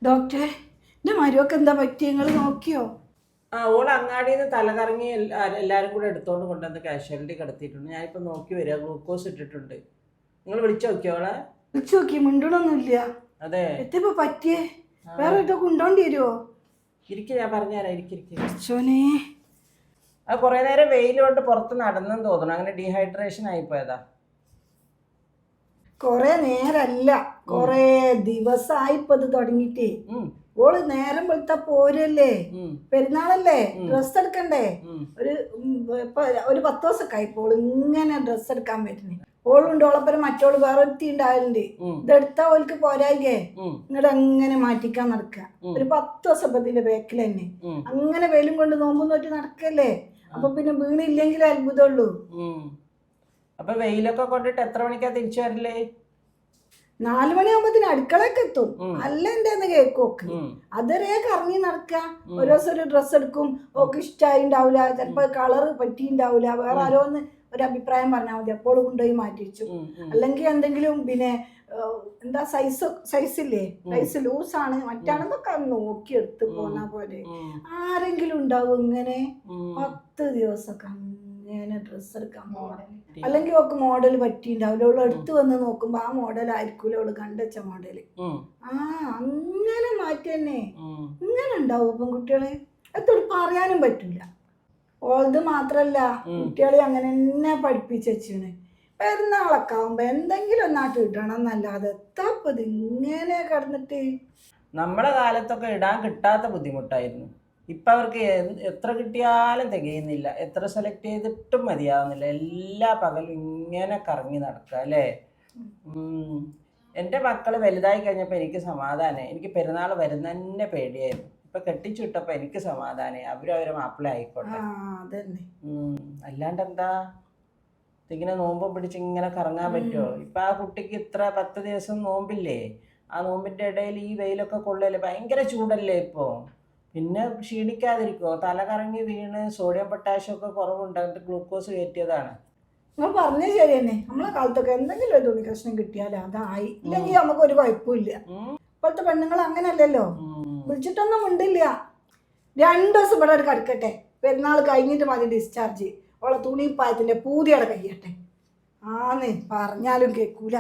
ഡോക്ടറെ എൻ്റെ മരുമൊക്കെ എന്താ പറ്റിയ നിങ്ങൾ നോക്കിയോ? ഓൾ അങ്ങാടിയിൽ നിന്ന് തലകറങ്ങി എല്ലാവരും കൂടെ എടുത്തോണ്ട് കൊണ്ടുവന്ന് കാഷ്വാലിറ്റി കിടത്തിയിട്ടുണ്ട്. ഞാനിപ്പോൾ നോക്കി വരിക, ഗ്ലൂക്കോസ് ഇട്ടിട്ടുണ്ട്. നിങ്ങൾ വിളിച്ചു നോക്കിയോ അവളെ? വിളിച്ചു നോക്കി, മിണ്ടണൊന്നുമില്ല. അതെ, എത്തിപ്പോ പറ്റിയേ? വേറെ ഇട്ടോ കൊണ്ടോണ്ടി വരുമോ? ഇരിക്കും, ഞാൻ പറഞ്ഞുതരാം. ഇരിക്കും. അച്ഛനെ അത് കുറേ നേരം വെയിൽ കൊണ്ട് പുറത്ത് നടന്നെന്ന് തോന്നുന്നു. അങ്ങനെ ഡീഹൈഡ്രേഷൻ ആയിപ്പോയതാ. കൊറേ നേരല്ല, കൊറേ ദിവസമായിപ്പോ ഇത് തുടങ്ങിട്ടേ. ഓള് നേരം വെളുത്ത പോരല്ലേ, പെരുന്നാളല്ലേ, ഡ്രസ്സ് എടുക്കണ്ടേ. ഒരു 10 ദിവസമൊക്കെ ആയിപ്പോ ഓള് ഇങ്ങനെ ഡ്രസ്സ് എടുക്കാൻ പറ്റുന്നേ. ഓളുണ്ട്, ഓളപ്പരം മറ്റോള് വേറെ ഒരുത്തി ഉണ്ടാവലുണ്ട്. ഇതെടുത്താ ഓൾക്ക് പോരായികേ, ഇങ്ങോട്ട് അങ്ങനെ മാറ്റിക്കാൻ നടക്കുക. ഒരു 10 ദിവസം ഇതിന്റെ ബാക്കിൽ തന്നെ അങ്ങനെ വെയിലും കൊണ്ട് നോമ്പ് നോറ്റി നടക്കല്ലേ. അപ്പൊ പിന്നെ വീണില്ലെങ്കിലേ അത്ഭുതമുള്ളൂ. അപ്പൊ വെയിലൊക്കെ കൊണ്ടിട്ട് എത്ര മണിക്കാ തിരിച്ചു വരല്ലേ? 4 മണിയാകുമ്പത്തിന് അടുക്കളയൊക്കെ എത്തും. അല്ല എന്തേന്ന് കേക്കോക്ക് അതുവരെ കറങ്ങി നടക്കുക. ഒരു ദിവസം ഒരു ഡ്രസ്സ് എടുക്കും, ഓക്ക് ഇഷ്ടമായി ഉണ്ടാവില്ല, ചിലപ്പോ കളറ് പറ്റിണ്ടാവില്ല, വേറെ ആരോന്ന് ഒരു അഭിപ്രായം പറഞ്ഞാൽ മതി, അപ്പോൾ കൊണ്ടുപോയി മാറ്റി വെച്ചു. അല്ലെങ്കിൽ എന്തെങ്കിലും പിന്നെ എന്താ സൈസില്ലേ, സൈസ് ലൂസാണ് മറ്റാണെന്നൊക്കെ നോക്കി എടുത്ത് പോന്നാ പോലെ. ആരെങ്കിലും ഉണ്ടാവും ഇങ്ങനെ 10 ദിവസമൊക്കെ അങ്ങനെ ഡ്രസ്സ് എടുക്കാൻ മോഡൽ, അല്ലെങ്കിൽ അവൾക്ക് മോഡൽ പറ്റിണ്ടാവില്ല. അവള് എടുത്തു വന്ന് നോക്കുമ്പോ ആ മോഡൽ ആയിരിക്കൂല അവള് കണ്ടുവച്ച മോഡല്. അങ്ങനെ മാറ്റി തന്നെ ഇങ്ങനെ ഉണ്ടാവും പെൺകുട്ടികളെ. എത്തോട് പറയാനും പറ്റൂല. ഓളത് മാത്രല്ല, കുട്ടികളെ അങ്ങനെ തന്നെ പഠിപ്പിച്ച് വെച്ചാണ്. പെരുന്നാളൊക്കെ ആവുമ്പോ എന്തെങ്കിലും ഒന്നാട്ട് ഇടണം എന്നല്ലാതെ എത്താപ്പത് ഇങ്ങനെ കിടന്നിട്ട്. നമ്മളെ കാലത്തൊക്കെ ഇടാൻ കിട്ടാത്ത ബുദ്ധിമുട്ടായിരുന്നു. ഇപ്പം അവർക്ക് എത്ര കിട്ടിയാലും തികയുന്നില്ല, എത്ര സെലക്ട് ചെയ്തിട്ടും മതിയാവുന്നില്ല. എല്ലാ പകലും ഇങ്ങനെ കറങ്ങി നടക്കുക അല്ലേ. എൻ്റെ മക്കൾ വലുതായി കഴിഞ്ഞപ്പോൾ എനിക്ക് സമാധാനമായി. എനിക്ക് പെരുന്നാൾ വരുന്ന തന്നെ പേടിയായിരുന്നു. ഇപ്പം കെട്ടിച്ചു വിട്ടപ്പോൾ എനിക്ക് സമാധാനമായി. അവരെ മാപ്പിള ആയിക്കോട്ടെ. അല്ലാണ്ട് എന്താ ഇങ്ങനെ നോമ്പും പിടിച്ച് ഇങ്ങനെ കറങ്ങാൻ പറ്റുമോ? ഇപ്പം ആ കുട്ടിക്ക് ഇത്ര 10 ദിവസം നോമ്പില്ലേ, ആ നോമ്പിൻ്റെ ഇടയിൽ ഈ വെയിലൊക്കെ കൊള്ളല്ലേ, ഭയങ്കര ചൂടല്ലേ ഇപ്പോൾ. പിന്നെ ക്ഷീണിക്കാതിരിക്കുമോ? തല കറങ്ങി വീണ് സോഡിയം പൊട്ടാഷ്യം ഒക്കെ കുറവുണ്ടായിട്ട് ഗ്ലൂക്കോസ് കയറ്റിയതാണ്. നിങ്ങൾ പറഞ്ഞത് ശരി തന്നെ. നമ്മളെ കാലത്തൊക്കെ എന്തെങ്കിലും ഒരു തുണി കഷ്ണം കിട്ടിയാലോ അതായി, ഇല്ലെങ്കിൽ നമുക്ക് ഒരു കുഴപ്പമില്ല. ഇപ്പോഴത്തെ പെണ്ണുങ്ങൾ അങ്ങനല്ലല്ലോ, വിളിച്ചിട്ടൊന്നും ഉണ്ടില്ല. 2 ദിവസം ഇവിടെ കിടക്കട്ടെ, പെരുന്നാൾ കഴിഞ്ഞിട്ട് മതി ഡിസ്ചാർജ്. അവളെ തുണിപ്പായത്തിന്റെ പൂതിയുടെ കഴിയട്ടെ. പറഞ്ഞാലും കേൾക്കൂല.